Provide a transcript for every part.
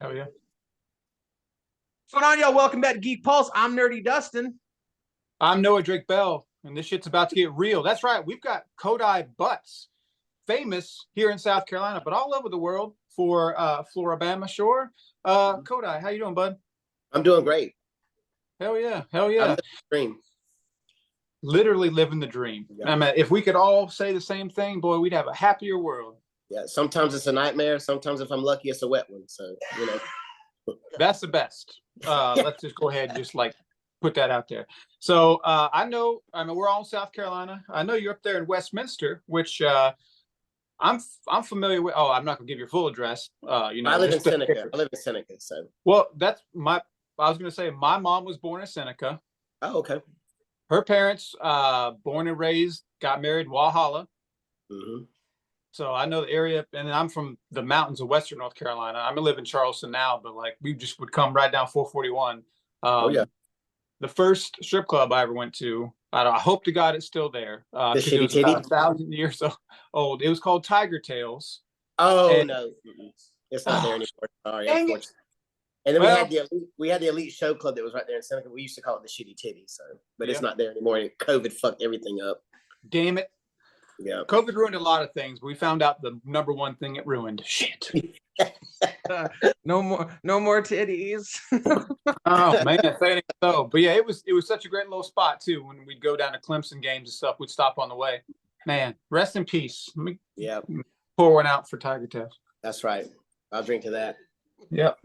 Oh yeah. What's going on, y'all? Welcome back to Geek Pulse. I'm Nerdy Dustin. I'm Noah Drake Bell, and this shit's about to get real. That's right. We've got Codi Butts, famous here in South Carolina, but all over the world for Floribama Shore. Codi, how you doing, bud? I'm doing great. Hell yeah. Hell I'm yeah. living the dream. Literally living the dream. Yeah. I mean, if we could all say the same thing, boy, we'd have a happier world. Yeah. Sometimes it's a nightmare. Sometimes, if I'm lucky, it's a wet one. So, That's the best. Let's just go ahead and just like put that out there. So I mean, we're all in South Carolina. I know you're up there in Westminster, which I'm familiar with. Oh, I'm not gonna give your full address. I live in Seneca. So. Well, that's my. I was gonna say my mom was born in Seneca. Oh, okay. Her parents, born and raised, got married in Walhalla. Mm-hmm. So I know the area, and I'm from the mountains of Western North Carolina. I live in Charleston now, but like we just would come right down 441. Oh yeah. The first strip club I ever went to, I hope to God it's still there. The It Shitty was Titty? about 1,000 years old. It was called Tiger Tails. Oh no, it's not there anymore. Sorry, unfortunately. And then we had the elite show club that was right there in Seneca. We used to call it the Shitty Titty. So, but it's not there anymore. And COVID fucked everything up. Damn it. Yeah. COVID ruined a lot of things, but we found out the number one thing it ruined. Shit. No more titties. Oh man, so. But yeah, it was such a great little spot too. When we'd go down to Clemson games and stuff, we'd stop on the way. Man, rest in peace. Let me pour one out for Tiger Tails. That's right. I'll drink to that. Yep.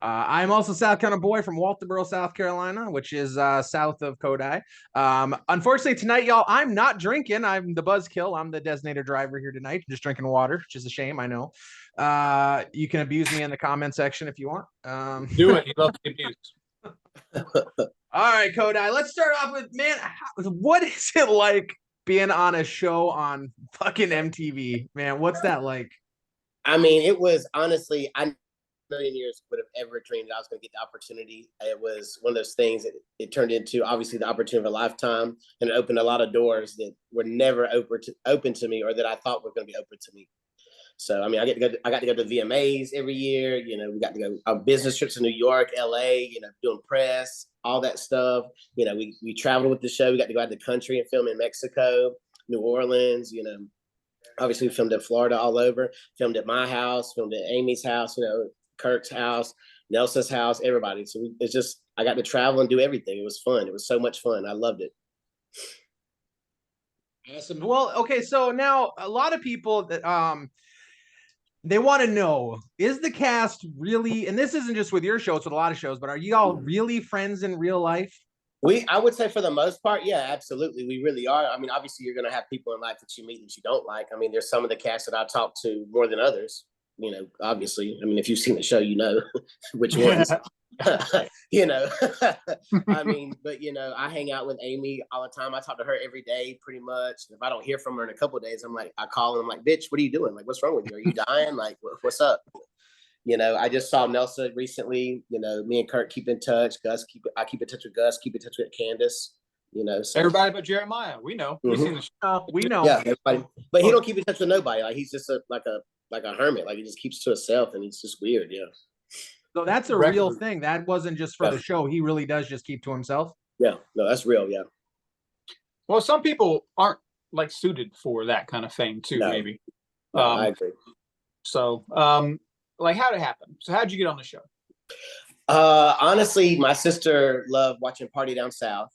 I'm also South Carolina boy from Walterboro, South Carolina, which is south of Codi. Unfortunately, tonight, y'all, I'm not drinking. I'm the buzzkill. I'm the designated driver here tonight, just drinking water, which is a shame, I know. You can abuse me in the comment section if you want. Do it. You love to abuse. All right, Codi, let's start off with, man, what is it like being on a show on fucking MTV? Man, what's that like? I mean, it was honestly, I million years would have ever dreamed that I was going to get the opportunity. It was one of those things that it turned into obviously the opportunity of a lifetime, and it opened a lot of doors that were never open to me, or that I thought were going to be open to me. So I mean, I got to go to VMAs every year. You know, we got to go on business trips to New York, LA. You know, doing press, all that stuff. You know, we traveled with the show. We got to go out of the country and film in Mexico, New Orleans. You know, obviously we filmed in Florida, all over. Filmed at my house, filmed at Amy's house. You know, Kirk's house, Nelson's house, everybody. So it's just, I got to travel and do everything. It was fun. It was so much fun. I loved it. Awesome. Well, okay, so now a lot of people that they want to know, is the cast really, and this isn't just with your show, it's with a lot of shows, but are you all really friends in real life? I would say for the most part, yeah, absolutely. We really are. I mean, obviously you're going to have people in life that you meet that you don't like. I mean, there's some of the cast that I talk to more than others. You know, obviously, I mean, if you've seen the show, you know which ones, you know, I mean, but, you know, I hang out with Amy all the time. I talk to her every day, pretty much. If I don't hear from her in a couple of days, I call and I'm like, bitch, what are you doing? Like, what's wrong with you? Are you dying? Like, what's up? You know, I just saw Nelson recently. You know, me and Kurt keep in touch. I keep in touch with Gus, keep in touch with Candace. You know, so. Everybody but Jeremiah. We know. We've seen the show. We know. Yeah, everybody. But he don't keep in touch with nobody. Like, he's just like a hermit. Like, he just keeps to himself, and he's just weird. Yeah. So that's a real thing. That wasn't just for the show. He really does just keep to himself. Yeah. No, that's real. Yeah. Well, some people aren't like suited for that kind of thing too. No. Maybe. No, I agree. So, like, how'd it happen? So, how'd you get on the show? Honestly, my sister loved watching Party Down South,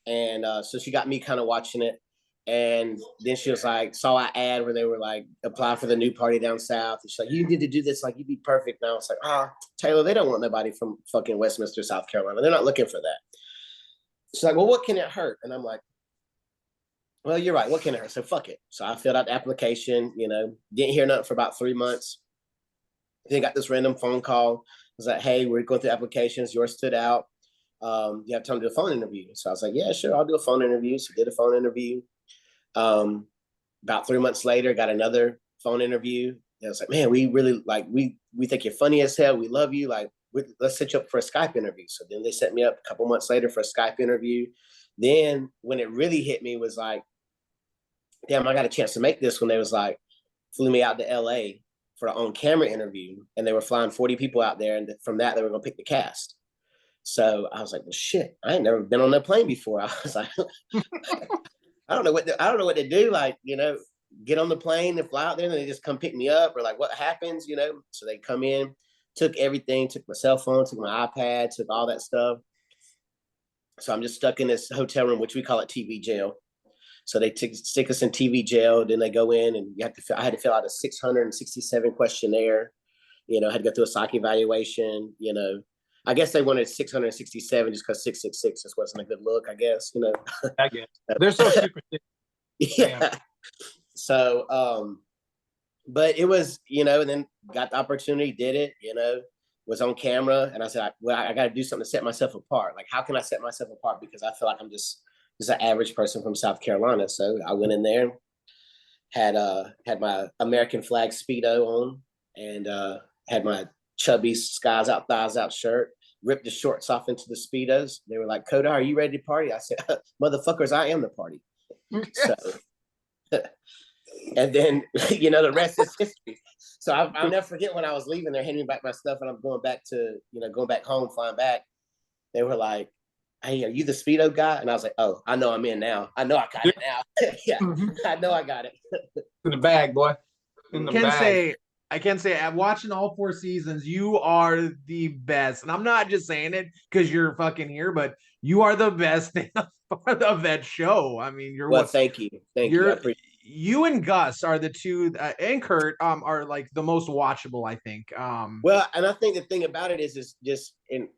and so she got me kind of watching it. And then she was like, saw an ad where they were like, apply for the new Party Down South. And she's like, you need to do this. Like, you'd be perfect. And I was like, Taylor, they don't want nobody from fucking Westminster, South Carolina. They're not looking for that. She's like, well, what can it hurt? And I'm like, well, you're right. What can it hurt? So fuck it. So I filled out the application, you know, didn't hear nothing for about 3 months. Then got this random phone call. I was like, hey, we're going through applications. Yours stood out. You have time to do a phone interview. So I was like, yeah, sure. I'll do a phone interview. So did a phone interview. About 3 months later, got another phone interview. And I was like, man, we really like, we think you're funny as hell. We love you. Like, let's set you up for a Skype interview. So then they set me up a couple months later for a Skype interview. Then when it really hit me was like, damn, I got a chance to make this when they was like, flew me out to LA for an on-camera interview, and they were flying 40 people out there, and from that they were gonna pick the cast. So I was like, well, shit, I ain't never been on that plane before. I was like, I don't know what to do. Like, get on the plane and fly out there, and they just come pick me up, or like, what happens, So they come in, took everything, took my cell phone, took my iPad, took all that stuff. So I'm just stuck in this hotel room, which we call it TV jail. So they stick us in TV jail. Then they go in, and I had to fill out a 667 questionnaire. I had to go through a psych evaluation. I guess they wanted 667 just because 666 just wasn't a good look, I guess. I guess they're so superstitious. Yeah. So, but it was, and then got the opportunity, did it, was on camera, and I said, I got to do something to set myself apart. Like, how can I set myself apart? Because I feel like I'm just an average person from South Carolina. So I went in there, had my American flag Speedo on, and had my chubby skies out, thighs out shirt, ripped the shorts off into the Speedos. They were like, Codi, are you ready to party? I said, motherfuckers, I am the party. So, and then, the rest is history. So I'll never forget when I was leaving, they're handing me back my stuff, and I'm going back to, going back home, flying back. They were like, hey, are you the Speedo guy? And I was like, oh, I know I'm in now. I know I got it now. Yeah, I know I got it. In the bag, boy. I can say, I'm watching all 4 seasons. You are the best, and I'm not just saying it because you're fucking here, but you are the best of that show. I mean, thank you. You and Gus are the two, and Kurt are like the most watchable, I think. Well, and I think the thing about it is just in,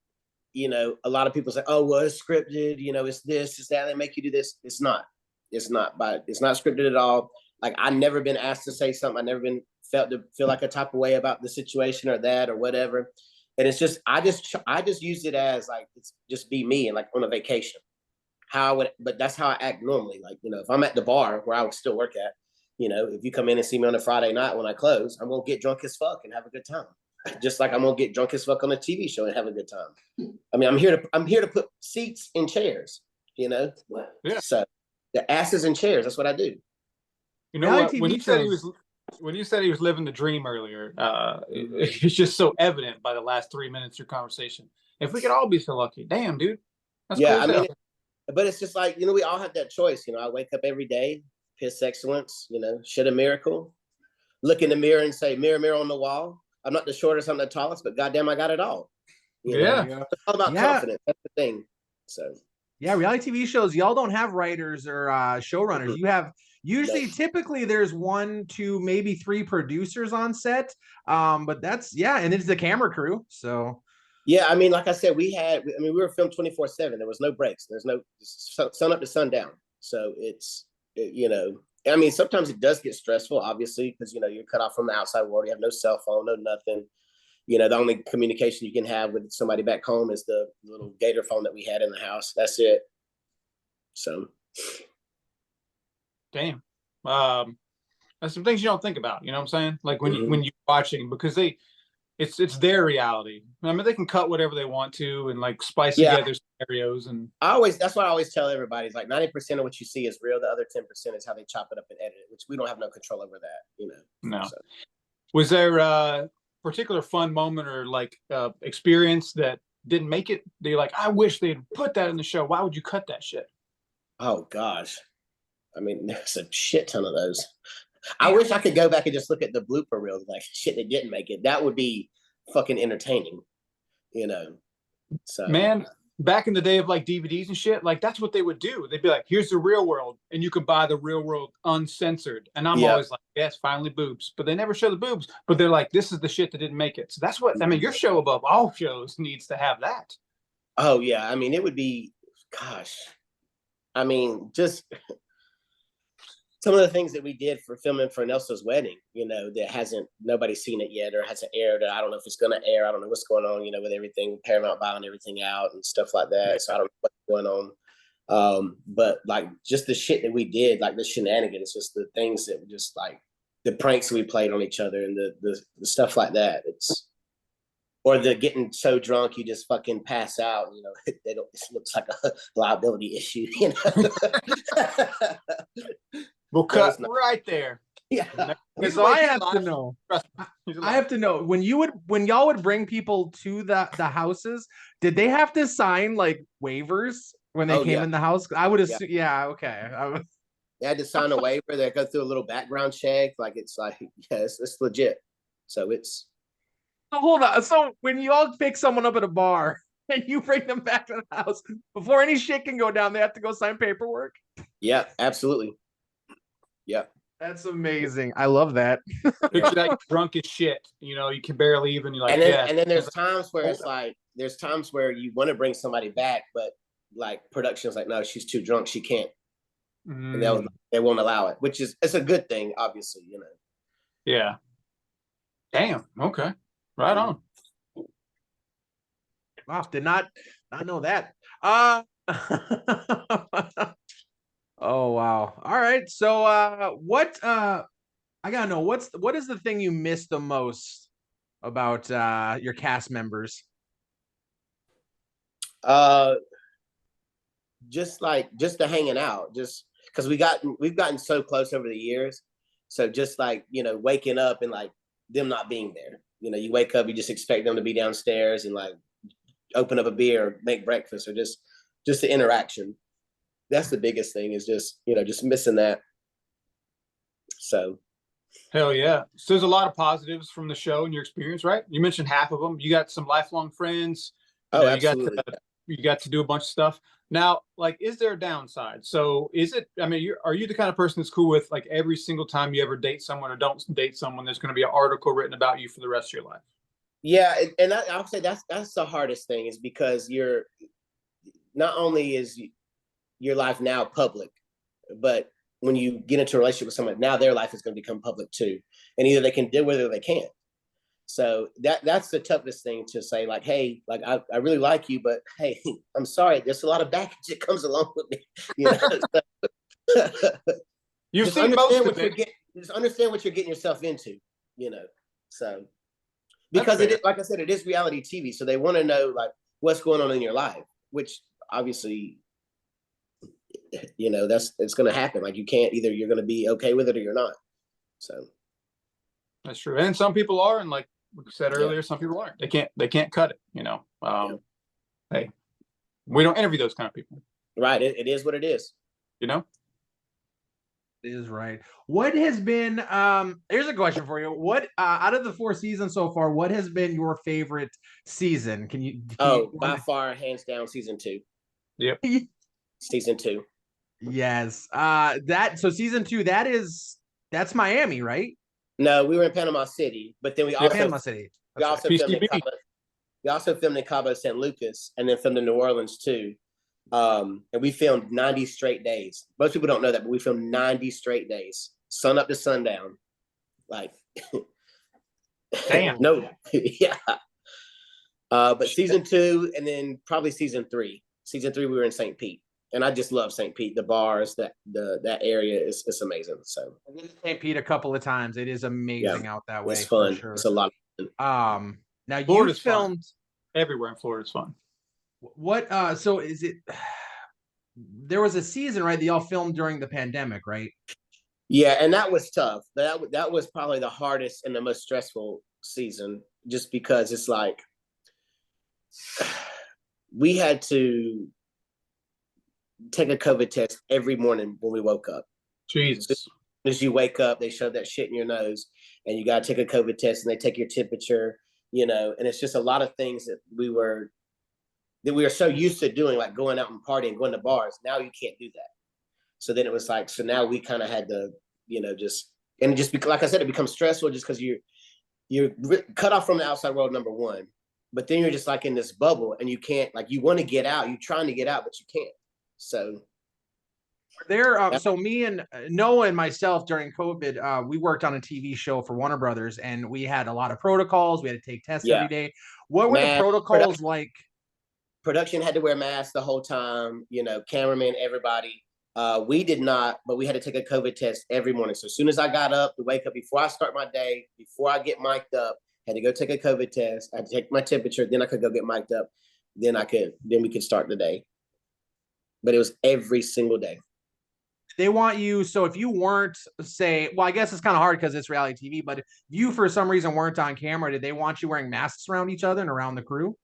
a lot of people say, oh, well, it's scripted. It's this, it's that. They make you do this. It's not scripted at all. Like, I've never been asked to say something. I've never been feel like a type of way about the situation or that or whatever. And it's just, I just used it as like, it's just be me and like on a vacation. But that's how I act normally. Like, if I'm at the bar where I would still work at, if you come in and see me on a Friday night when I close, I'm going to get drunk as fuck and have a good time. Just like I'm going to get drunk as fuck on a TV show and have a good time. I mean, I'm here to put seats in chairs, Yeah. So the asses in chairs, that's what I do. You know what? When you said he was living the dream earlier, it's just so evident by the last 3 minutes of your conversation. If we could all be so lucky, damn, dude. That's cool. I mean, but it's just like, we all have that choice. I wake up every day, piss excellence, shit a miracle, look in the mirror and say, mirror, mirror on the wall. I'm not the shortest, I'm the tallest, but goddamn, I got it all. It's all about confidence. That's the thing. So reality TV shows, y'all don't have writers or showrunners. You have typically there's 1, 2, maybe 3 producers on set. But that's and it's the camera crew. So I mean, like I said, we were filmed 24/7. There was no breaks. There's no sun up to sundown. So I mean, sometimes it does get stressful, obviously, because you're cut off from the outside world. You have no cell phone, no nothing. The only communication you can have with somebody back home is the little gator phone that we had in the house. That's it. So, damn, that's some things you don't think about. You know what I'm saying? Like when you're watching, because it's their reality. I mean, they can cut whatever they want to and like spice together scenarios. And that's what I always tell everybody. Is like 90% of what you see is real. The other 10% is how they chop it up and edit it, which we don't have no control over that. No. So. Was there a particular fun moment or like experience that didn't make it? They're like, I wish they'd put that in the show. Why would you cut that shit? Oh gosh, I mean, there's a shit ton of those. I wish I could go back and just look at the blooper reels, like shit that didn't make it. That would be fucking entertaining, So, man, back in the day of like DVDs and shit, like that's what they would do. They'd be like, here's the real world, and you can buy the real world uncensored. And I'm always like, yes, finally boobs. But they never show the boobs. But they're like, this is the shit that didn't make it. So that's what I mean. Your show above all shows needs to have that. Oh yeah, I mean, it would be, gosh, I mean, just some of the things that we did for filming for Nelson's wedding, that nobody's seen it yet or hasn't aired. I don't know if it's going to air. I don't know what's going on, with everything, Paramount buying everything out and stuff like that. So I don't know what's going on. But like just the shit that we did, like the shenanigans, just the things that were just like the pranks we played on each other and the stuff like that. Or the getting so drunk you just fucking pass out. It looks like a liability issue. We'll cut right there. Yeah. He's So I he's have to alive. know. Trust me, he's I alive. have to know when y'all would bring people to the houses, did they have to sign like waivers when they Oh, came yeah. in the house? I would Yeah. assume, yeah, okay. They had to sign a waiver. They go through a little background check. Like it's like, yeah, it's legit. So it's So hold on. So when you all pick someone up at a bar and you bring them back to the house, before any shit can go down, they have to go sign paperwork. yeah, absolutely. Yeah. That's amazing. I love that. Picture that, you're drunk as shit. You know, you can barely even. You're like, And then yeah. and then there's times where it's like there's times where you want to bring somebody back, but like production's like, no, she's too drunk, she can't. And they won't allow it, which is it's a good thing, obviously, you know. Yeah. Damn. Okay. Right on. Wow, did not know that. Oh wow. All right. So what I gotta know what is the thing you miss the most about your cast members? Just the hanging out, just because we've gotten so close over the years. So just like, you know, waking up and like them not being there. You know, you wake up, you just expect them to be downstairs and like open up a beer or make breakfast or just the interaction. That's the biggest thing is just, you know, just missing that. So Hell yeah. So there's a lot of positives from the show in your experience, right? You mentioned half of them. You got some lifelong friends. You know, absolutely. you got to do a bunch of stuff. Now, like, is there a downside? So is it, I mean, are you the kind of person that's cool with like every single time you ever date someone or don't date someone, there's going to be an article written about you for the rest of your life? Yeah. And I'll say that's the hardest thing is because you're not only is your life now public, but when you get into a relationship with someone, now their life is going to become public too. And either they can deal with it or they can't. So that's the toughest thing to say, like, hey, like I really like you, but hey, I'm sorry, there's a lot of baggage that comes along with me. You know? You've seen most of it. Just understand what you're getting yourself into, you know. So because it is, like I said, it is reality TV. So they want to know like what's going on in your life, which obviously, you know, it's going to happen. Like you can't, either you're going to be okay with it or you're not. So that's true. And some people are, and like we said earlier, some people aren't. They can't cut it, you know. Hey, we don't interview those kind of people. Right. It is what it is. You know? It is right. What has been here's a question for you. What out of the 4 seasons so far, what has been your favorite season? Can you by far, hands down, season 2. Yep. Season 2. Yes. So season 2, that's Miami, right? No, we were in Panama City, but then we also Panama City. We also filmed in Cabo San Lucas and then filmed in New Orleans too. And we filmed 90 straight days. Most people don't know that, but we filmed 90 straight days, sun up to sundown. Like, damn. No, yeah. But season 2 and then probably season 3. Season 3, we were in St. Pete. And I just love St. Pete. The bars, that area is amazing. So I've been to St. Pete a couple of times. It is amazing out that way. It's fun. For sure. It's a lot of fun. Now Florida's you filmed fun. Everywhere in Florida is fun. What so is it there was a season, right, that y'all filmed during the pandemic, right? Yeah, and that was tough. That was probably the hardest and the most stressful season, just because it's like we had to take a COVID test every morning when we woke up. Jesus. As soon as you wake up, they shove that shit in your nose and you got to take a COVID test and they take your temperature, you know, and it's just a lot of things that we were so used to doing, like going out and partying, going to bars. Now you can't do that. So then it was like, so now we kind of had to, you know, like I said, it becomes stressful just because you're cut off from the outside world, number one, but then you're just like in this bubble and you can't, like, you want to get out, you're trying to get out, but you can't. So so me and Noah and myself during COVID, we worked on a TV show for Warner Brothers, and we had a lot of protocols. We had to take tests every day. What were the protocols like? Production had to wear masks the whole time, you know, cameraman, everybody. We did not, but we had to take a COVID test every morning. So as soon as I got up to wake up, before I start my day, before I get mic'd up, had to go take a COVID test. I had to take my temperature, then I could go get mic'd up. Then we could start the day. But it was every single day. they want you. So if you weren't, say, well, I guess it's kind of hard because it's reality TV, but if you for some reason weren't on camera, did they want you wearing masks around each other and around the crew?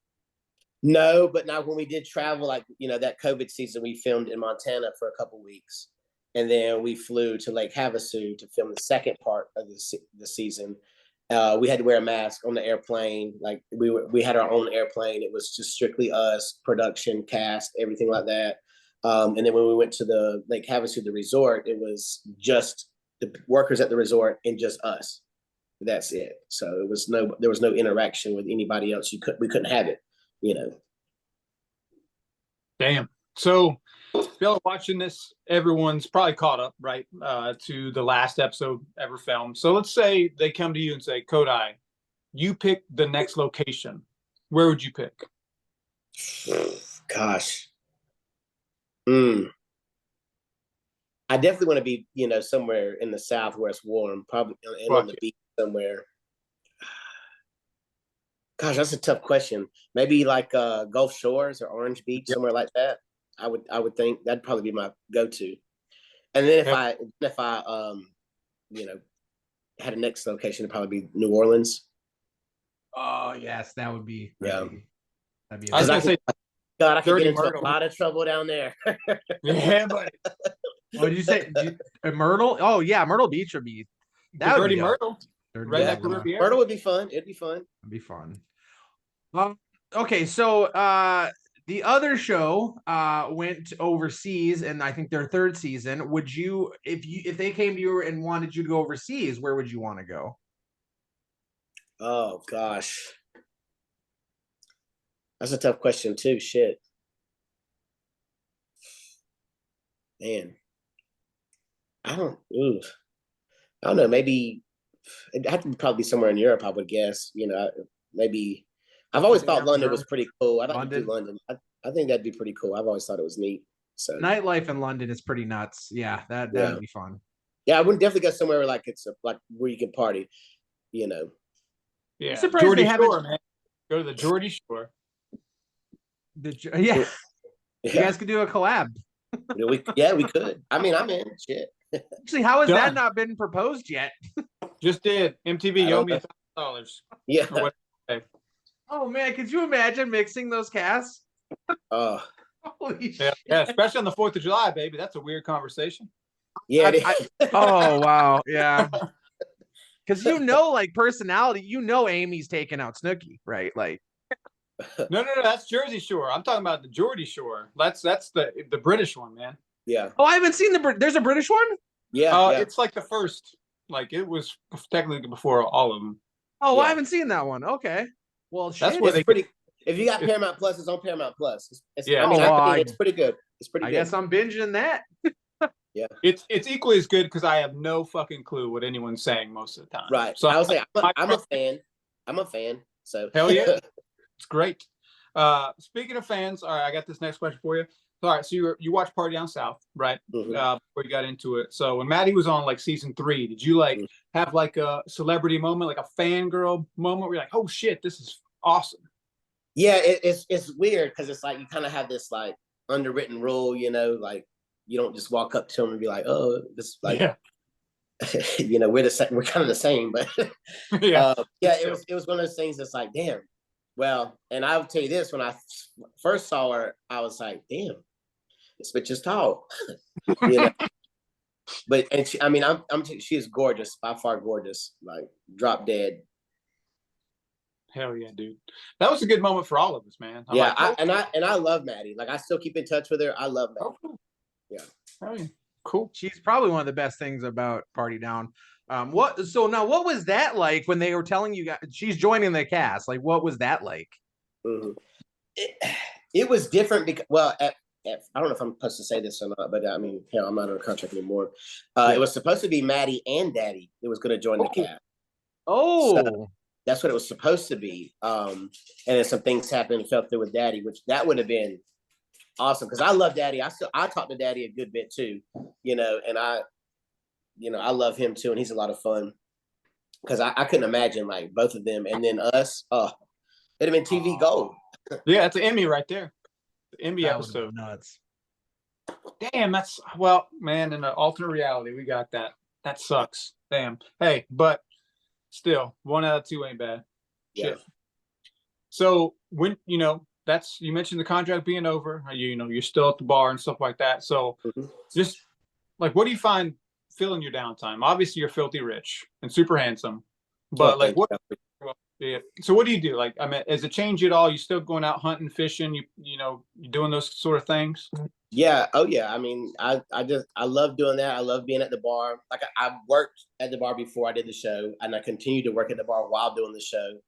No, but now when we did travel, like, that COVID season, we filmed in Montana for a couple weeks. And then we flew to Lake Havasu to film the second part of the season. We had to wear a mask on the airplane. Like we had our own airplane. It was just strictly us, production, cast, everything like that. And then when we went to the Lake Havasu, the resort, it was just the workers at the resort and just us. That's it. So there was no interaction with anybody else. We couldn't have it, Damn. So, Bill, watching this, everyone's probably caught up, right, to the last episode ever filmed. So let's say they come to you and say, Codi, you pick the next location. Where would you pick? Gosh. I definitely want to be, somewhere in the South where it's warm, probably on the beach somewhere. Gosh, that's a tough question. Maybe like Gulf Shores or Orange Beach, somewhere like that. I would think that'd probably be my go-to. And then if I had a next location, it'd probably be New Orleans. Oh yes, that would be. Yeah. That'd be. I was gonna say, God, I could get into Myrtle. a lot of trouble down there. Yeah, buddy. What did you say? Myrtle? Oh yeah, Myrtle Beach would be. That would Dirty be Myrtle. Right At the Riviera. Myrtle would be fun. It'd be fun. It'd be fun. Okay, so the other show went overseas, and I think their third season. Would you, if they came to you and wanted you to go overseas, where would you want to go? Oh gosh, that's a tough question too. Shit, man, I don't know. Maybe it'd have to probably be somewhere in Europe, I would guess. Maybe. I've always thought London was pretty cool. I'd like to do London. I think that'd be pretty cool. I've always thought it was neat. So nightlife in London is pretty nuts. Yeah, that'd be fun. Yeah, I wouldn't definitely go somewhere like where you can party. Yeah, I'm surprised Geordie they haven't. Shore, man. Go to the Geordie Shore. You guys could do a collab. We could. I mean, I'm in. Shit. Actually, how has that not been proposed yet? Just did. MTV, you owe me $1,000. Yeah. Oh man, could you imagine mixing those casts? Holy shit. Yeah, especially on the 4th of July, baby. That's a weird conversation. Yeah. Oh wow, yeah. Because like personality, Amy's taking out Snooki, right? Like, no, that's Jersey Shore. I'm talking about the Geordie Shore. That's the British one, man. Yeah. Oh, I haven't seen there's a British one. Yeah, it's like the first. Like it was technically before all of them. Oh, I haven't seen that one. Okay. Well, that's where it's pretty. If you got Paramount Plus, it's on Paramount Plus. It's pretty good. It's pretty good. I guess I'm binging that. Yeah. It's equally as good because I have no fucking clue what anyone's saying most of the time. Right. So I would say I'm a fan. I'm a fan. So hell yeah, it's great. Speaking of fans, all right, I got this next question for you. All right, so you watched Party Down South, right? Mm-hmm. Before you got into it. So when Maddie was on like season 3, did you have like a celebrity moment, like a fangirl moment where you're like, oh shit, this is awesome? Yeah, it's weird because it's like you kind of have this like underwritten rule, like you don't just walk up to them and be like, oh, this like we're kind of the same, but it was one of those things that's like, damn. Well, and I'll tell you this, when I first saw her, I was like, damn, this bitch is tall. But she is gorgeous, by far gorgeous, like drop dead. Hell yeah, dude. That was a good moment for all of us, man. I love Maddie. Like I still keep in touch with her. I love Maddie. Oh, cool. Yeah. Oh, yeah. Cool. She's probably one of the best things about Party Down. What was that like when they were telling you guys she's joining the cast? Like, what was that like? Mm-hmm. It was different because, well, I don't know if I'm supposed to say this or not, but I mean, hell, I'm not under contract anymore. It was supposed to be Maddie and Daddy that was going to join the cast. Oh, so that's what it was supposed to be. And then some things happened and fell through with Daddy, which that would have been awesome because I love Daddy. I talk to Daddy a good bit too, and I love him too, and he's a lot of fun. Because I couldn't imagine like both of them and then us. Oh, it'd have been TV gold. Yeah, it's an Emmy right there. The Emmy that episode. Nuts. Damn, that's well, man. In an alternate reality, we got that. That sucks. Damn. Hey, but still, 1 out of 2 ain't bad. Yeah. Shit. So when that's you mentioned the contract being over, you're still at the bar and stuff like that. So just like, what do you find filling your downtime? Obviously, you're filthy rich and super handsome, but like what? Yeah. So what do you do? Like, I mean, has it changed at all? You still going out hunting, fishing? You doing those sort of things? Yeah. Oh yeah. I mean, I love doing that. I love being at the bar. Like I worked at the bar before I did the show, and I continue to work at the bar while doing the show.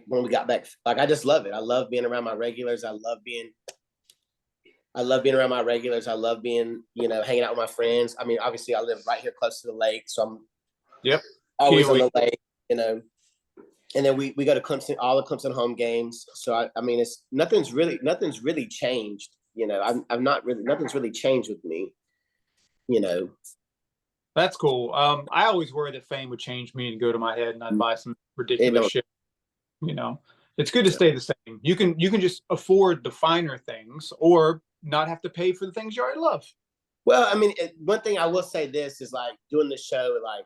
When we got back, like I just love it. I love being around my regulars. I love being around my regulars. I love being, hanging out with my friends. I mean, obviously I live right here close to the lake, so I'm always on the lake, and then we go to Clemson, all the Clemson home games. So I mean, it's nothing's really changed. Nothing's really changed with me. That's cool. I always worried that fame would change me and go to my head and I'd buy some ridiculous shit. It's good to stay the same. You can just afford the finer things or not have to pay for the things you already love. Well, I mean, one thing I will say this is like doing the show, like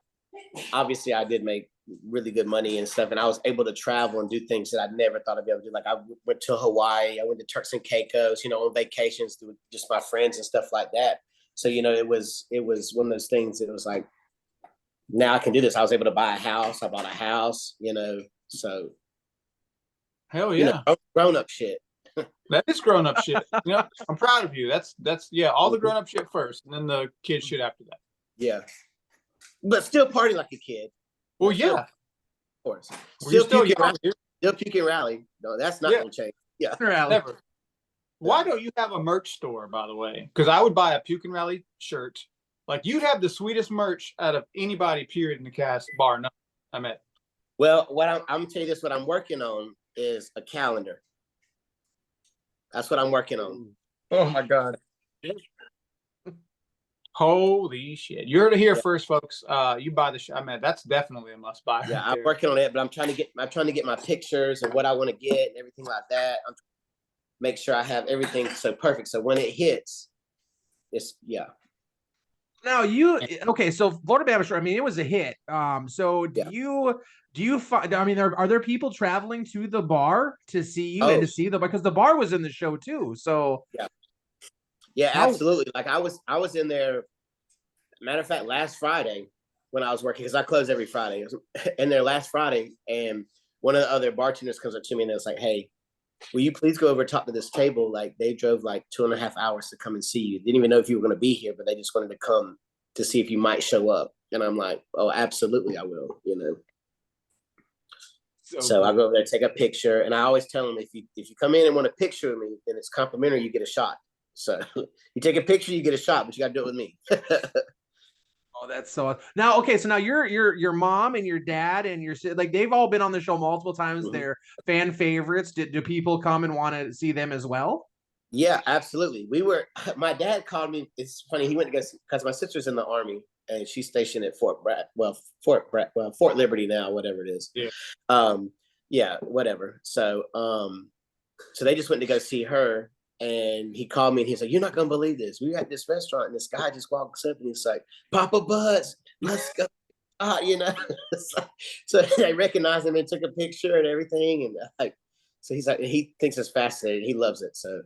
obviously I did make really good money and stuff, and I was able to travel and do things that I never thought I'd be able to do. Like I went to Hawaii, I went to Turks and Caicos, on vacations with just my friends and stuff like that. So, it was one of those things. It was like, now I can do this. I was able to buy a house. I bought a house, so. Hell yeah. Grown up shit. That is grown up shit. I'm proud of you. That's all the grown up shit first, and then the kid shit after that. Yeah. But still party like a kid. Well, yeah. Of course. Still puke and rally. No, that's not going to change. Yeah. Never. Why don't you have a merch store, by the way? Because I would buy a Puke and Rally shirt. Like, you'd have the sweetest merch out of anybody, period, in the cast, bar none. I met. Well, what I'm going to tell you this, what I'm working on is a calendar. That's what I'm working on. Oh, my God. Holy shit. You heard it here first, folks. You buy the I mean, that's definitely a must buy. Yeah, I'm working on it, but I'm trying to get my pictures and what I want to get and everything like that. I'm make sure I have everything so perfect. So when it hits, it's Now so Floribama Shore, I mean, it was a hit. So do you find, I mean, are there people traveling to the bar to see you and to see because the bar was in the show too. So yeah, absolutely. Like I was in there. Matter of fact, last Friday when I was working, because I close every Friday, I was in there last Friday, and one of the other bartenders comes up to me and it's like, "Hey, will you please go over and talk to this table? Like they drove like 2.5 hours to come and see you. Didn't even know if you were going to be here, but they just wanted to come to see if you might show up." And I'm like, "Oh, absolutely, I will." So I go over there, take a picture, and I always tell them if you come in and want a picture of me, then it's complimentary. You get a shot. So you take a picture, you get a shot, but you got to do it with me. Oh, that's so now. Okay, so now your mom and your dad and your like they've all been on the show multiple times. Mm-hmm. They're fan favorites. Do people come and want to see them as well? Yeah, absolutely. My dad called me. It's funny. He went to go because my sister's in the Army and she's stationed at Fort Liberty now, whatever it is. Yeah. Whatever. So they just went to go see her. And he called me and he's like, "You're not going to believe this. We got this restaurant and this guy just walks up and he's like, Papa Butts, let's go." So they recognized him and took a picture and everything. And so he's like, he thinks it's fascinating. He loves it. So.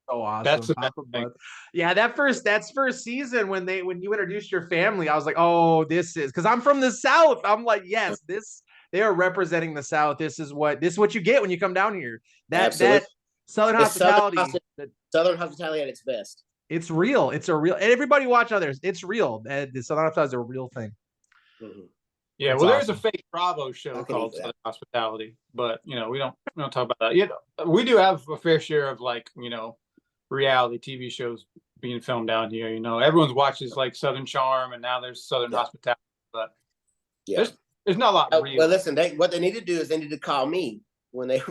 Oh, awesome. Yeah, that's first season when you introduced your family, I was like, oh, this is, because I'm from the South. I'm like, yes, they are representing the South. This is what you get when you come down here. That Southern hospitality. Southern hospitality at its best. It's real. It's a real. Everybody watch others. It's real. The Southern hospitality is a real thing. Mm-hmm. Yeah, well, there's a fake Bravo show called Southern Hospitality, but we don't talk about that. We do have a fair share of reality TV shows being filmed down here. Everyone's watches like Southern Charm, and now there's Southern Hospitality, but there's not a lot. Real. Well, listen, what they need to do is they need to call me when they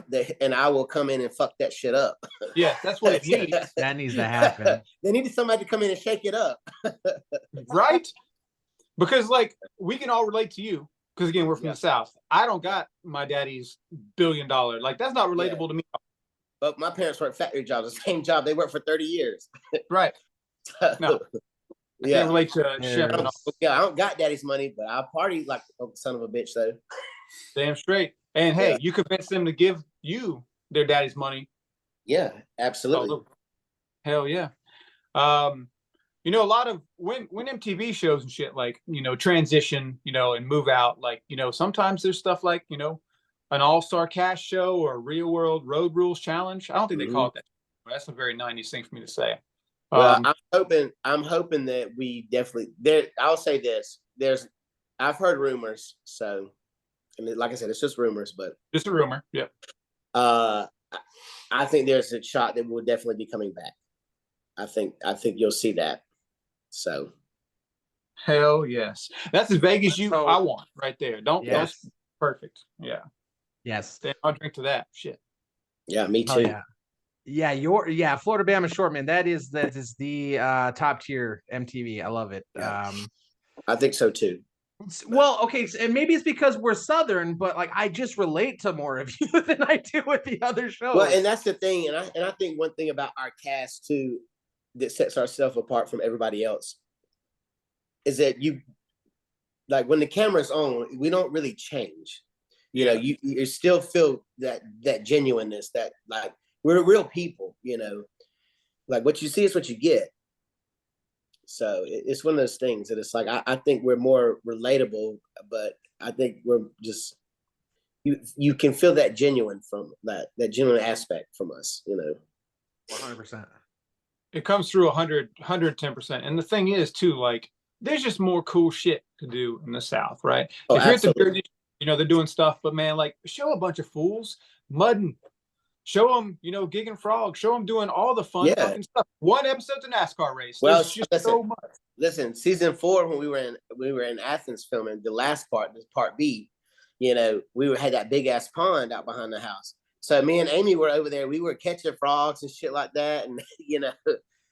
and I will come in and fuck that shit up. Yeah, that's what it needs. That needs to happen. They need somebody to come in and shake it up. Right? Because we can all relate to you. Because again, we're from the South. I don't got my daddy's $1 billion. That's not relatable to me. But my parents worked factory jobs, the same job they worked for 30 years. Right. No. I Yeah. can't relate to Shep and all. Yeah, I don't got daddy's money, but I party like a son of a bitch though. Damn straight. And hey, you convince them to give you their daddy's money. Yeah, absolutely. Oh, hell yeah. You know, a lot of when MTV shows and shit like, you know, transition, you know, and move out, like, you know, sometimes there's stuff like, you know, an all-star cast show or a real world road rules challenge. I don't think they call it that. That's a very 90s thing for me to say. Well, I'm hoping that we definitely there. I'll say this: I've heard rumors, so, and like I said, it's just rumors, but just a rumor. Yeah. I think there's a shot that we'll definitely be coming back. I think you'll see that. So, hell yes, that's as vague as I want right there. Don't. That's perfect. Yeah. Yes. Then I'll drink to that shit. Yeah, me too. Yeah, Floribama Shore, man. That is the top tier MTV. I love it. Yeah. I think so too. Well, okay, and maybe it's because we're Southern, but like I just relate to more of you than I do with the other shows. Well, and that's the thing, and I think one thing about our cast too that sets ourselves apart from everybody else is that you, like, when the camera's on, we don't really change. You know, you still feel that genuineness, that like we're real people. You know, like what you see is what you get. So it's one of those things that it's like I think we're more relatable, but I think we're just you can feel that genuine from that genuine aspect from us, you know. 100%. It comes through 110%. And the thing is too, like, there's just more cool shit to do in the South, right? Oh, if you're absolutely. at the Jersey, you know, they're doing stuff, but man, like, show a bunch of fools mudding. Show them, you know, gigging frogs. Show them doing all the fun fucking stuff. One episode's a NASCAR race. Well, there's just so much. Listen, season 4 when we were in Athens filming the last part, this part B, you know, we had that big ass pond out behind the house. So me and Amy were over there. We were catching frogs and shit like that, and you know,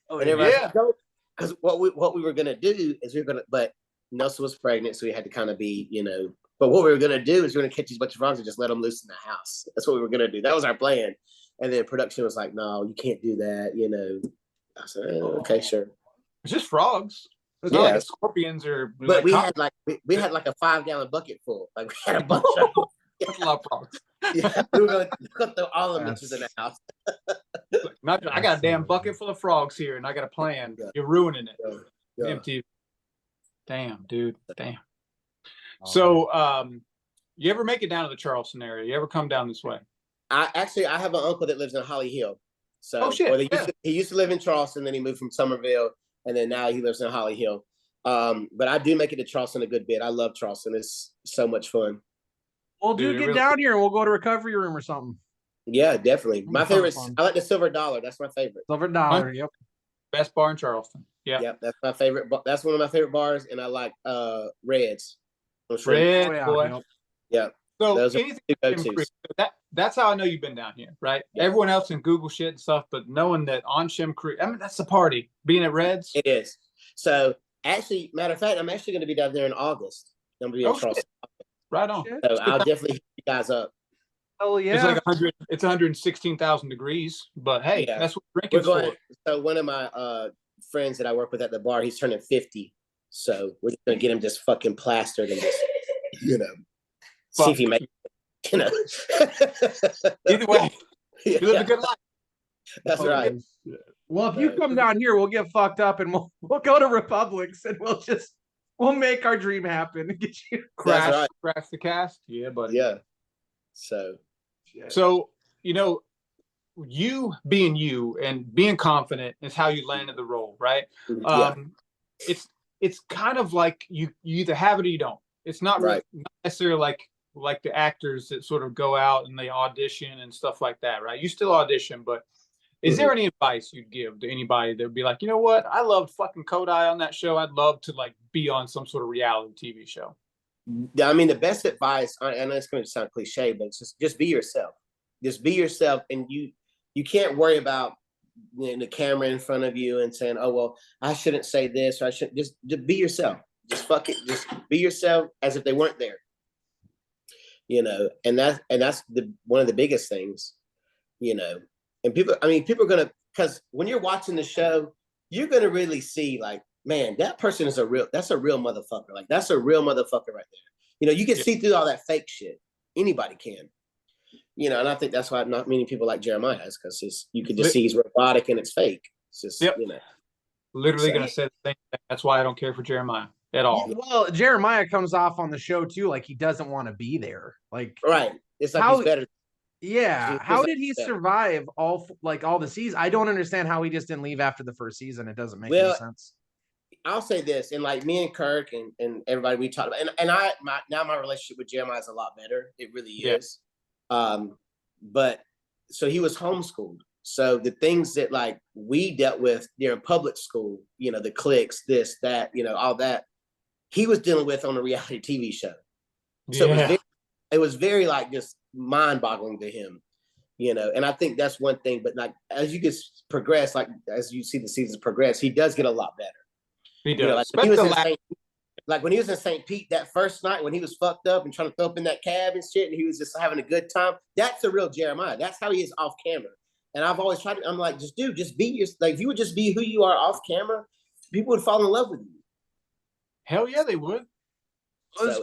because what we were gonna do is but Nelson was pregnant, so we had to kind of be, you know. But what we were gonna do is we're gonna catch these bunch of frogs and just let them loose in the house. That's what we were gonna do. That was our plan. And then production was like, "No, you can't do that." You know, I said, "Okay, sure." It's just frogs. It's not like scorpions or. But we had like a 5-gallon bucket full. Like we had a bunch of them. That's a lot of frogs. Yeah, we were gonna throw all the bitches in the house. I got a damn bucket full of frogs here, and I got a plan. You're ruining it. MTV. Damn, dude. Damn. So, you ever make it down to the Charleston area? You ever come down this way? I have an uncle that lives in Holly Hill. So, he used to live in Charleston, then he moved from Somerville, and then now he lives in Holly Hill. But I do make it to Charleston a good bit. I love Charleston. It's so much fun. Well, dude, get down here and we'll go to recovery room or something. Yeah, definitely. My favorite, I like the Silver Dollar. That's my favorite. Silver Dollar, yep. Best bar in Charleston. Yeah. Yep, that's my favorite. That's one of my favorite bars, and I like Reds. Red, boy. Yeah. So anything that's how I know you've been down here, right? Yeah. Everyone else can Google shit and stuff, but knowing that on Shem Creek, I mean, that's the party. Being at Reds. It is. So actually, matter of fact, I'm actually going to be down there in August. I'm going to be in Charleston. Right on. So I'll definitely hit you guys up. Oh yeah. It's like 100. It's 116,000 degrees, but hey, that's what drinking's for. So one of my friends that I work with at the bar, he's turning 50. So we're just going to get him just fucking plastered and just, you know, see if he makes it, you know. Either way, you live a good life. That's right. Well, if you come down here, we'll get fucked up and we'll go to Republics and we'll make our dream happen and get you crash the cast. Yeah, buddy. Yeah. So, you know, you being you and being confident is how you landed the role, right? Yeah. It's kind of like you either have it or you don't. It's not really, not necessarily like the actors that sort of go out and they audition and stuff like that, right? You still audition, but is there any advice you'd give to anybody that would be like, you know what, I loved fucking Codi on that show. I'd love to like be on some sort of reality TV show. I mean, the best advice, I know it's going to sound cliche, but it's just be yourself. Just be yourself, and you can't worry about the camera in front of you and saying, oh, well, I shouldn't say this, or I shouldn't. Just be yourself. Just fuck it. Just be yourself as if they weren't there. You know, and that's one of the biggest things, you know. And people are gonna, because when you're watching the show, you're gonna really see like, man, that person is that's a real motherfucker. Like that's a real motherfucker right there. You know, you can see through all that fake shit. Anybody can. You know, and I think that's why not many people like Jeremiah is because you can just see he's robotic and it's fake. It's just, you know. Literally gonna say the same thing. That's why I don't care for Jeremiah at all. Well, Jeremiah comes off on the show too, like he doesn't want to be there. Like, right. It's like he's better. Yeah. How did he survive all the seasons? I don't understand how he just didn't leave after the first season. It doesn't make any sense. I'll say this, and like me and Kirk and everybody we talked about, and my relationship with Jeremiah is a lot better. It really is. But so he was homeschooled. So the things that like we dealt with during public school, you know, the cliques, this, that, you know, all that, he was dealing with on a reality TV show. So it was very like just mind-boggling to him, you know. And I think that's one thing. But like as you get progress, like as you see the seasons progress, he does get a lot better. He does. You know, like when he was in St. Pete that first night when he was fucked up and trying to throw up in that cab and shit, and he was just having a good time. That's the real Jeremiah. That's how he is off camera. And I've always tried to, I'm like, just be your, like, if you would just be who you are off camera, people would fall in love with you. Hell yeah, they would. So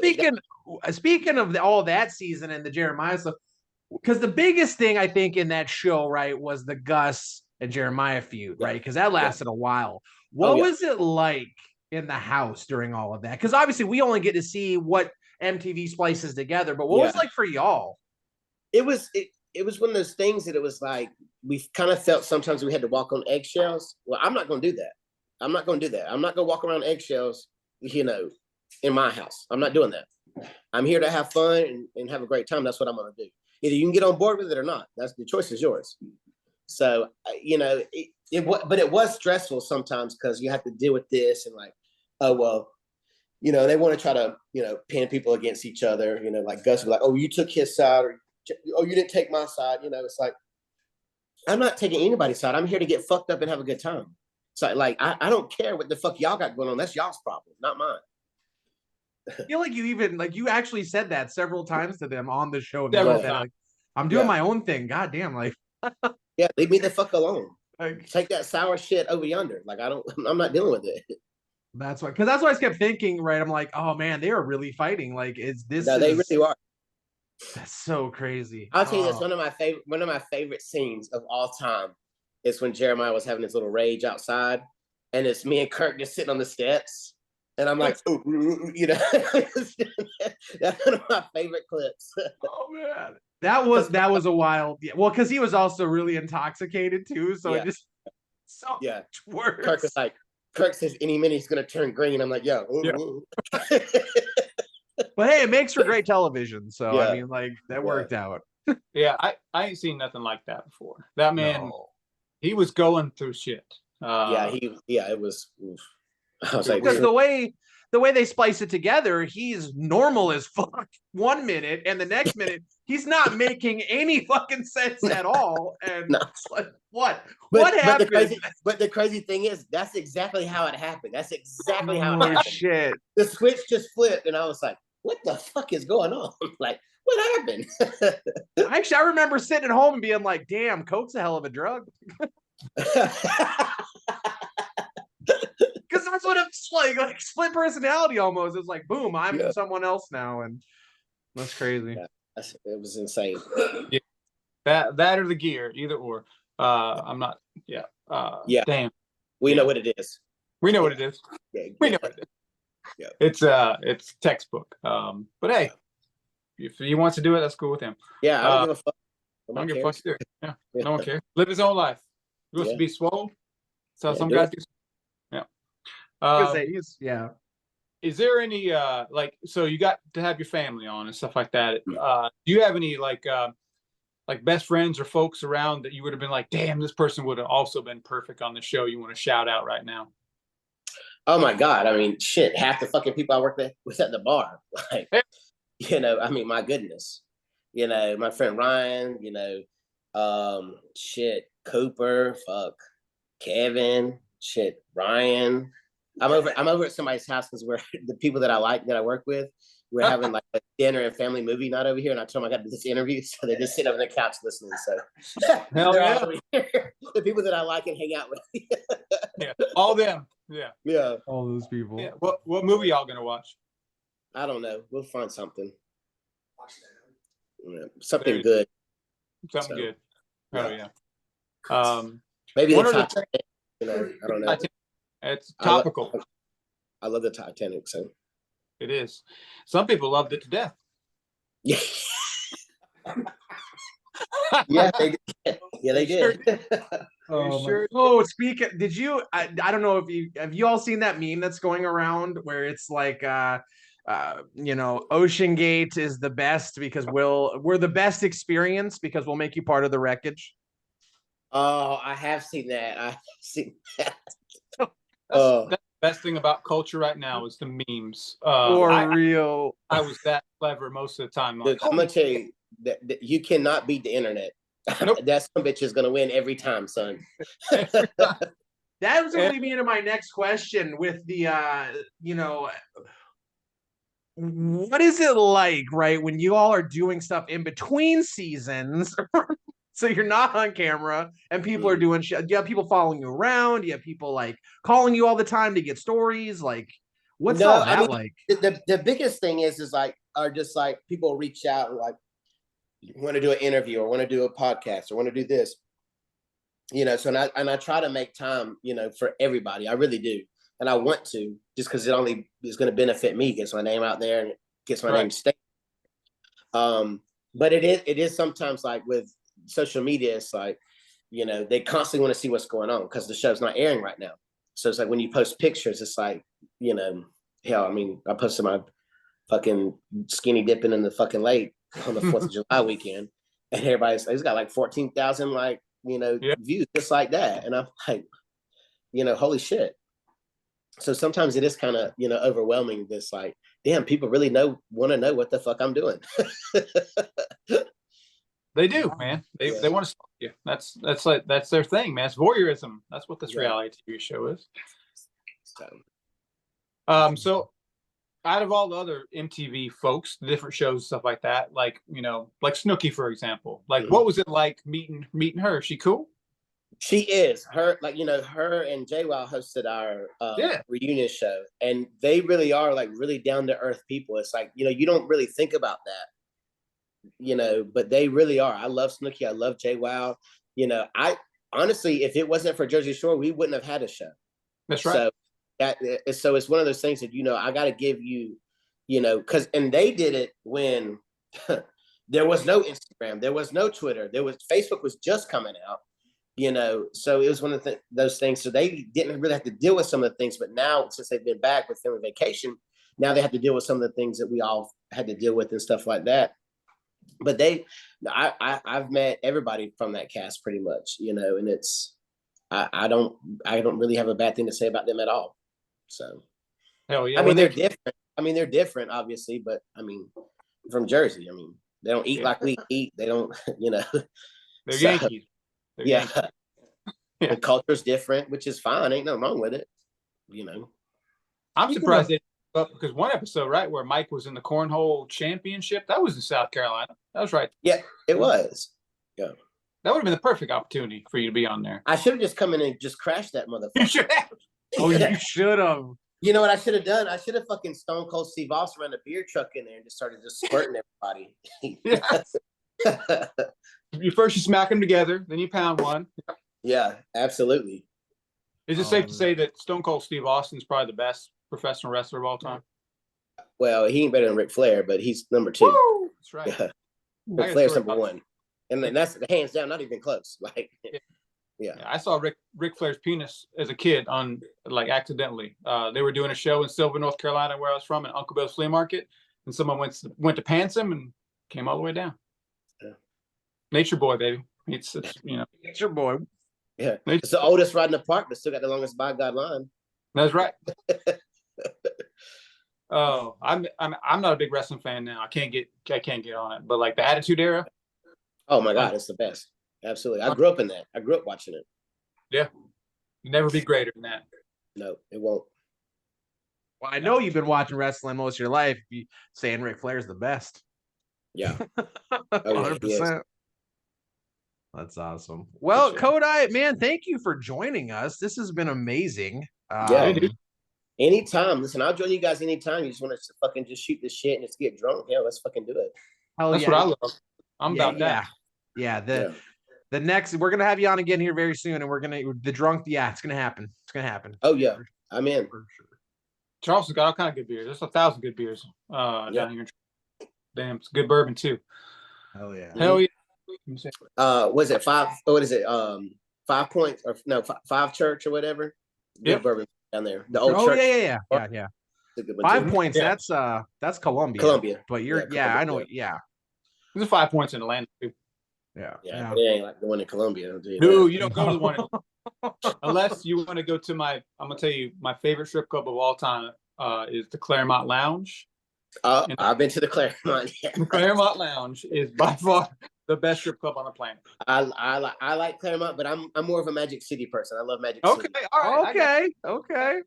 speaking of all that season and the Jeremiah stuff, because the biggest thing I think in that show, right, was the Gus and Jeremiah feud, right? Because that lasted a while. What was it like in the house during all of that? Because obviously we only get to see what MTV splices together, but what was it like for y'all? It was one of those things that it was like we kind of felt sometimes we had to walk on eggshells. Well, I'm not going to do that. I'm not going to walk around eggshells, you know, in my house. I'm not doing that. I'm here to have fun and have a great time. That's what I'm going to do. Either you can get on board with it or not. That's the choice is yours. So, you know, but it was stressful sometimes because you have to deal with this and like, oh, well, you know, they want to try to, you know, pin people against each other, you know, like Gus was like, oh, you took his side, or oh, you didn't take my side. You know, it's like, I'm not taking anybody's side. I'm here to get fucked up and have a good time. So like, I don't care what the fuck y'all got going on. That's y'all's problem, not mine. I feel like you actually said that several times to them on the show. Like, I'm doing my own thing. God damn, like. Yeah, leave me the fuck alone. Like, take that sour shit over yonder. Like I'm not dealing with it. That's why, because that's why I kept thinking, right? I'm like, oh man, they are really fighting. Like, they really are. That's so crazy. I'll tell you this, one of my favorite scenes of all time is when Jeremiah was having his little rage outside, and it's me and Kirk just sitting on the steps. And I'm like, ooh, you know, that's one of my favorite clips. Oh man, that was a wild. Yeah, well, because he was also really intoxicated too, so it just so much worse. Kirk says any minute he's gonna turn green. I'm like, yo. But hey, it makes for great television. So I mean, like that worked out. Yeah, I ain't seen nothing like that before. That man, he was going through shit. It was. I was like, because the way they splice it together, he's normal as fuck 1 minute, and the next minute he's not making any fucking sense at all. And it's like, what happened? But the crazy thing is, that's exactly how it happened. That's exactly how it happened. Shit. The switch just flipped, and I was like, what the fuck is going on? Like, what happened? Actually, I remember sitting at home and being like, damn, coke's a hell of a drug. Because that's what it's like split personality almost. It's like, boom, I'm someone else now, and that's crazy. Yeah, it was insane. Yeah. That or the gear, either or. I'm not. Yeah. Damn. We know what it is. We know what it is. We know what it is. Yeah. It's textbook. But hey, if he wants to do it, that's cool with him. Yeah, I don't give a fuck. I don't give a fuck either. Yeah, no one cares. Live his own life. He wants to be swole. So some guys do. Yeah. Is there any so you got to have your family on and stuff like that? Do you have any like best friends or folks around that you would have been like, damn, this person would have also been perfect on the show? You want to shout out right now? Oh my God. I mean, shit, half the fucking people I work with at the bar. Like, you know, I mean, my goodness. You know, my friend Ryan, you know, Cooper, Kevin, Ryan. I'm over at somebody's house because we're the people that I like that I work with. we're having like a dinner and family movie night over here, and I told them I got to do this interview, so they just sit on the couch listening. So Hell they're yeah. all over here. The people that I like and hang out with. Yeah, all them. Yeah, Yeah, All those people. yeah. What movie y'all gonna watch? I don't know. We'll find something. Yeah, something There you good. Something So, good. Oh yeah. yeah. Maybe One the of the Titanic. You know, I don't know. It's I lo- topical. I love the Titanic. So It is. Some people loved it to death. yeah, yeah, they did. Yeah, they did. Oh, sure speaking, did you? I don't know if you have you all seen that meme that's going around where it's like, Ocean Gate is the best because we're the best experience because we'll make you part of the wreckage. Oh, I have seen that. I've seen that. That's the best thing about culture right now is the memes. For real. I was that clever most of the time. Dude, I'm gonna tell you that you cannot beat the internet. Nope. That some bitch is gonna win every time, son. That was gonna lead me into my next question with the what is it like, right, when you all are doing stuff in between seasons? So you're not on camera and people are doing shit. You have people following you around. You have people like calling you all the time to get stories. Like, what's all that like? The biggest thing is like, are just like people reach out and like want to do an interview or want to do a podcast or want to do this. So and I try to make time, for everybody. I really do. And I want to, just because it only is going to benefit me, gets my name out there and gets my name stayed. But it is sometimes like with social media, it's like, they constantly want to see what's going on because the show's not airing right now. So it's like when you post pictures, it's like, hell, I mean, I posted my fucking skinny dipping in the fucking lake on the 4th of July weekend, and it's got like 14,000 like, views just like that. And I'm like, holy shit. So sometimes it is kind of, overwhelming. This like, damn, people really want to know what the fuck I'm doing. They do, man. They want to stalk you. That's their thing, man. It's voyeurism. That's what this reality TV show is. So out of all the other MTV folks, the different shows, stuff like that, like like Snooki, for example, like what was it like meeting her? Is she cool? She is. Her, like, her and JWoww hosted our reunion show, and they really are like really down to earth people. It's like, you don't really think about that, but they really are. I love Snooki. I love JWoww. I honestly, if it wasn't for Jersey Shore, we wouldn't have had a show. That's right. So it's one of those things that, I got to give you, and they did it when there was no Instagram, there was no Twitter, Facebook was just coming out. So it was one of those things. So they didn't really have to deal with some of the things, but now since they've been back with family vacation, now they have to deal with some of the things that we all had to deal with and stuff like that. But I've met everybody from that cast pretty much, and it's, I don't really have a bad thing to say about them at all. So, hell yeah. I mean, they're different. They're different, obviously, but from Jersey, they don't eat like we eat. They don't, They're Yankees. Yeah. The culture's different, which is fine. Ain't nothing wrong with it. I'm surprised they because one episode, right, where Mike was in the cornhole championship, that was in South Carolina. That was right. Yeah, it was. Yeah. That would have been the perfect opportunity for you to be on there. I should have just come in and just crashed that motherfucker. You should have. Oh, you should have. You know what I should have done? I should have fucking Stone Cold Steve Austin ran a beer truck in there and just started just squirting everybody. You smack them together, then you pound one. Yeah, absolutely. Is it safe to say that Stone Cold Steve Austin's probably the best professional wrestler of all time? Well, he ain't better than Ric Flair, but he's number 2. Woo! That's right. Yeah. Ric Flair's number 1. And that's hands down, not even close. Like, yeah. I saw Ric Flair's penis as a kid on accidentally. They were doing a show in Sylvan, North Carolina, where I was from, in Uncle Bill's Flea Market, and someone went to pants him and came all the way down. Yeah. Nature boy, baby. It's Nature boy. Yeah, it's the oldest ride in the park, but still got the longest by God line. That's right. Oh, I'm not a big wrestling fan now. I can't get on it. But like the Attitude Era. Oh my God, it's the best. Absolutely. I grew up in that. I grew up watching it. Yeah. You never be greater than that. No, it won't. Well, I know you've been watching wrestling most of your life. You saying Ric Flair's the best. Yeah. 100%. That's awesome. Well, Codi, man, thank you for joining us. This has been amazing. Yeah, dude. Anytime. Listen, I'll join you guys anytime. You just want us to fucking just shoot this shit and just get drunk. Yeah, let's fucking do it. That's what I love. I'm about that. Yeah. The next, we're gonna have you on again here very soon, and we're gonna it's gonna happen. It's gonna happen. Oh yeah, I'm in. For sure. Charleston's got all kind of good beers. There's 1,000 good beers down here. Damn, it's good bourbon too. Hell yeah. Hell yeah. Was it five? What is it? 5 Points or no? Five Church or whatever. Good bourbon down there. The old church. Yeah. 5 Points. Yeah. That's Columbia. But you're Columbia, I know. Yeah. There's 5 Points in Atlanta too. Yeah. But it ain't like the one in Columbia. Dude, you don't go to the one unless you want to go to I'm gonna tell you my favorite strip club of all time is the Claremont Lounge. I've been to the Claremont. Yeah. The Claremont Lounge is by far the best strip club on the planet. I like Claremont, but I'm more of a Magic City person. I love Magic City. Okay, all right. Okay.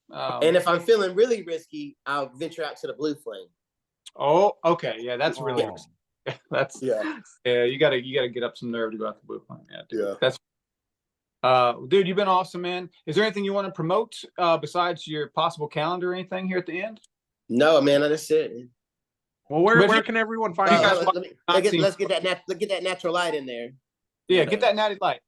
And if I'm feeling really risky, I'll venture out to the Blue Flame. Oh, okay. Yeah, that's really risky. That's you gotta get up some nerve to go out the Blue Flame. Yeah, dude. Yeah. That's dude, you've been awesome, man. Is there anything you want to promote besides your possible calendar or anything here at the end? No, man, that's it. Well, where can everyone find you? Let's get that natural light in there. Yeah, get that natty light.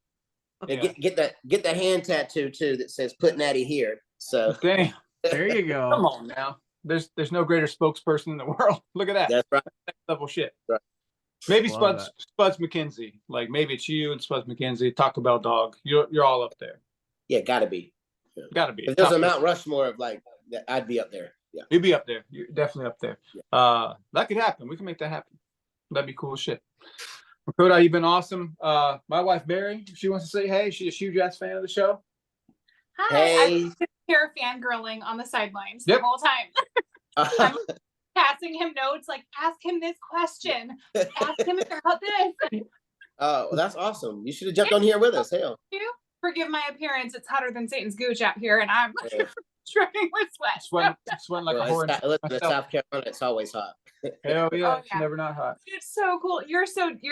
And get that hand tattoo too that says "Put Natty here." So damn, there you go. Come on now. There's no greater spokesperson in the world. Look at that. That's right. Next level shit. Right. Maybe Spuds McKenzie. Like maybe it's you and Spuds McKenzie, Taco Bell Dog. You're all up there. Yeah, gotta be. Yeah. Gotta be. If there's a Mount Rushmore of like that, I'd be up there. Yeah. You'd be up there. You're definitely up there. Yeah. That could happen. We can make that happen. That'd be cool as shit. Codi, you've been awesome. My wife Mary, she wants to say hey. She's a huge ass fan of the show. Hi, hey. I'm here fangirling on the sidelines the whole time. I'm passing him notes, like ask him this question, ask him about this. Oh, well, that's awesome. You should have jumped on here with us. Hell. Forgive my appearance. It's hotter than Satan's gooch out here, and I'm dripping with sweat. Sweating like a horse. Listen, South Carolina, it's always hot. Hell yeah, it's never not hot. It's so cool. You're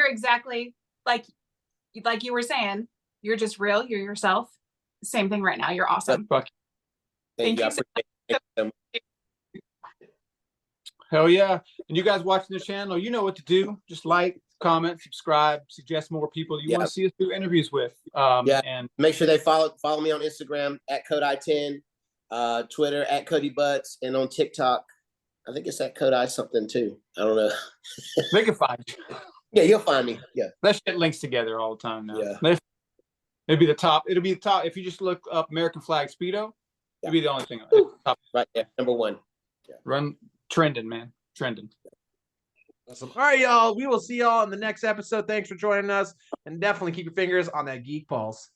exactly like you were saying. You're just real. You're yourself. Same thing right now. You're awesome. Thank you so much. Hell yeah. And you guys watching the channel, you know what to do. Just like, comment, subscribe, suggest more people you want to see us do interviews with. And make sure they follow me on Instagram at Codi10, Twitter at Codi Butts, and on TikTok, I think it's at Codi something too. I don't know. They can find you. Yeah, you'll find me. Yeah. That shit links together all the time now. Yeah. It'll be the top. If you just look up American Flag Speedo, it'll be the only thing. Top. Right there, number one. Yeah. Run trending, man. Trending. Awesome. All right, y'all. We will see y'all in the next episode. Thanks for joining us. And definitely keep your fingers on that Geek Pulse.